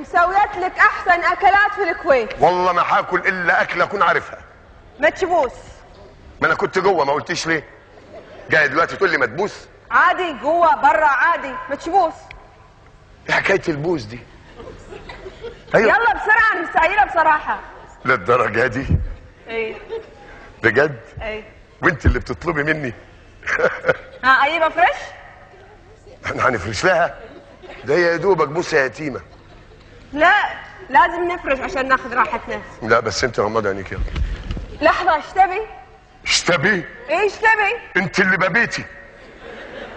مسويت لك احسن اكلات في الكويت. والله ما هاكل الا اكله اكون عارفها. متشبوس. ما انا كنت جوه، ما قلتيش ليه؟ جاي دلوقتي تقول لي مدبوس؟ عادي جوه برا عادي متشبوس. ايه حكايه البوس دي؟ ايوه يلا بسرعه انا مستعجله بصراحه. للدرجه دي؟ ايه بجد؟ ايه. وانت اللي بتطلبي مني؟ ها اجيبها فريش؟ احنا هنفرش لها؟ ده هي يا دوبك بوسه يتيمه. لا لازم نفرش عشان ناخذ راحتنا. لا بس انت غمضي عينيك يلا. لحظه ايش تبي؟ ايش تبي؟ ايش تبي؟ انت اللي ببيتي،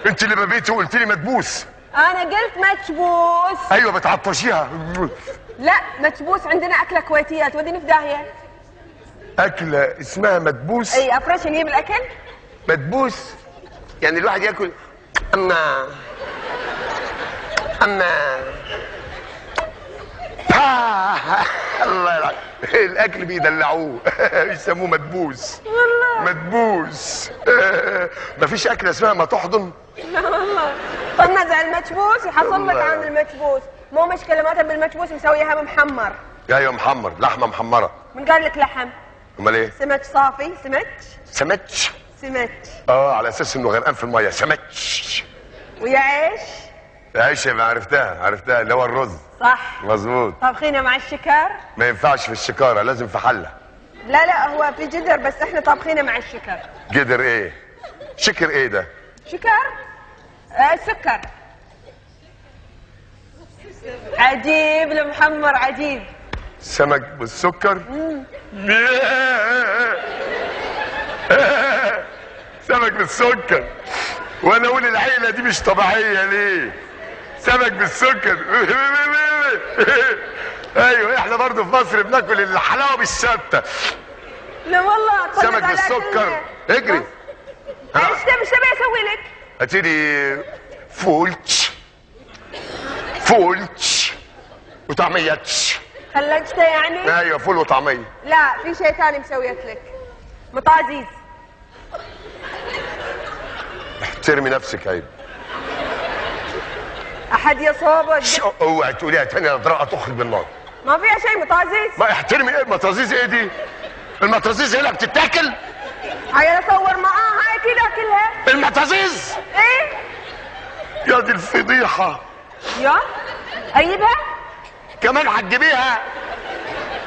انت اللي ببيتي وقلت لي مدبوس. انا قلت متشبوس. ايوه بتعطشيها. لا متشبوس عندنا اكله كويتيه توديني في داهيه. اكله اسمها مدبوس؟ اي افرش نجيب الاكل؟ مدبوس يعني الواحد ياكل اما الله يلعن الاكل بيدلعوه يسموه مدبوس. والله مدبوس. مفيش اكله اسمها ما تحضن. لا والله. طب نزع المتشبوس يحصل لك عن المتشبوس. مو مشكله ما تبي المتشبوس مسويها محمر. ايوه محمر، لحمه محمره. من قال لك لحم؟ امال ايه؟ سمك صافي. سمك. على اساس انه غرقان في الميه. سمك. ويا عيش؟ عيش ما عرفتها اللي هو الرز. صح مظبوط. طابخينه مع الشكر؟ ما ينفعش في الشكاره، لازم في حله. لا هو في جدر بس احنا طابخينه مع الشكر. جدر ايه؟ شكر ايه ده؟ شكر؟ سكر. عجيب المحمر عجيب. سمك بالسكر؟ سمك بالسكر. وانا اقول العيله دي مش طبيعيه ليه؟ سمك بالسكر. ايوه احنا برضه في مصر بناكل الحلاوه بالشطه. لا والله سمك بالسكر. اجري. ايش تبي اسوي لك؟ هاتيلي فولتش وطعميتش. خلجته يعني؟ ايوه فول وطعميه. لا في شيء ثاني مسويت لك. مطازيز. احترمي نفسك عيب. احد يصوبك. اوعي تقوليها تاني اضرقه تخرج بالنار. ما فيها شيء مطازيز. ما احترمي. ايه مطازيز ايه دي؟ المطازيز هنا بتتاكل؟ هاي اصور معاها هاي كده اكلها. المطازيز؟ ايه يا دي الفضيحه. يا اجيبها؟ كمان هتجيبيها؟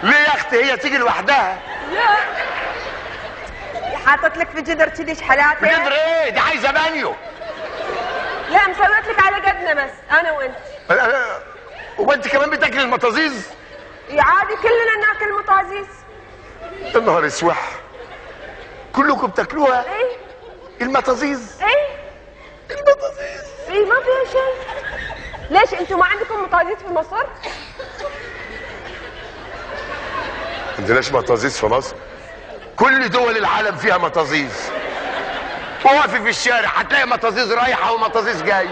ليه يا اختي هي تيجي لوحدها؟ لا حاطط لك في جدر كذي شحالات. جدر ايه؟ دي عايزه بانيو. لا مسويت لك على قدنا بس انا وانت. وانت كمان بتاكلي المطازيز؟ يا عادي كلنا ناكل مطازيز. يا نهار اسوح، كلكم بتاكلوها؟ ايه المطازيز. ايه المطازيز. ايه ما فيها شيء. ليش انتم ما عندكم مطازيز في مصر؟ عندناش مطازيز في مصر؟ كل دول العالم فيها مطازيز. وقفي في الشارع هتلاقي مطازيز رايحه ومطازيز جاي.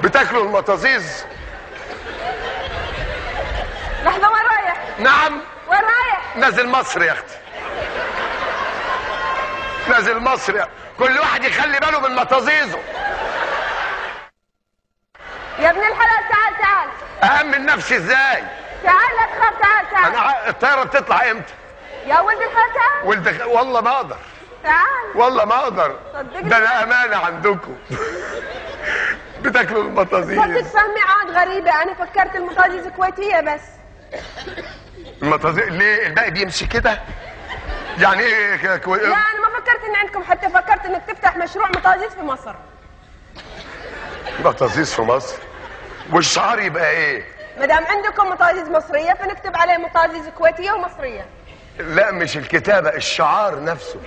بتاكلوا المطازيز؟ لحظه وين رايح؟ نعم وين رايح؟ نازل مصر يا اختي. نازل مصر كل واحد يخلي باله من مطازيزه. يا ابن الحلال تعال. أأمن نفسي ازاي؟ تعال لا تخاف. تعال. انا الطياره بتطلع امتى؟ يا ولد الحلال تعال. والله ما اقدر. تعال والله ما اقدر. صدقني. ده انا امانه عندكم. بتاكلوا المطازيز. صدق فهمي عاد غريبه. انا فكرت المطازيز كويتيه بس. المطازيز ليه الباقي بيمشي كده؟ يعني ايه لا انا ما فكرت ان عندكم، حتى فكرت انك تفتح مشروع مطازيز في مصر. مطازيز في مصر؟ والشعار يبقى ايه؟ ما دام عندكم مطازيز مصريه فنكتب عليه مطازيز كويتيه ومصريه. لا مش الكتابه، الشعار نفسه.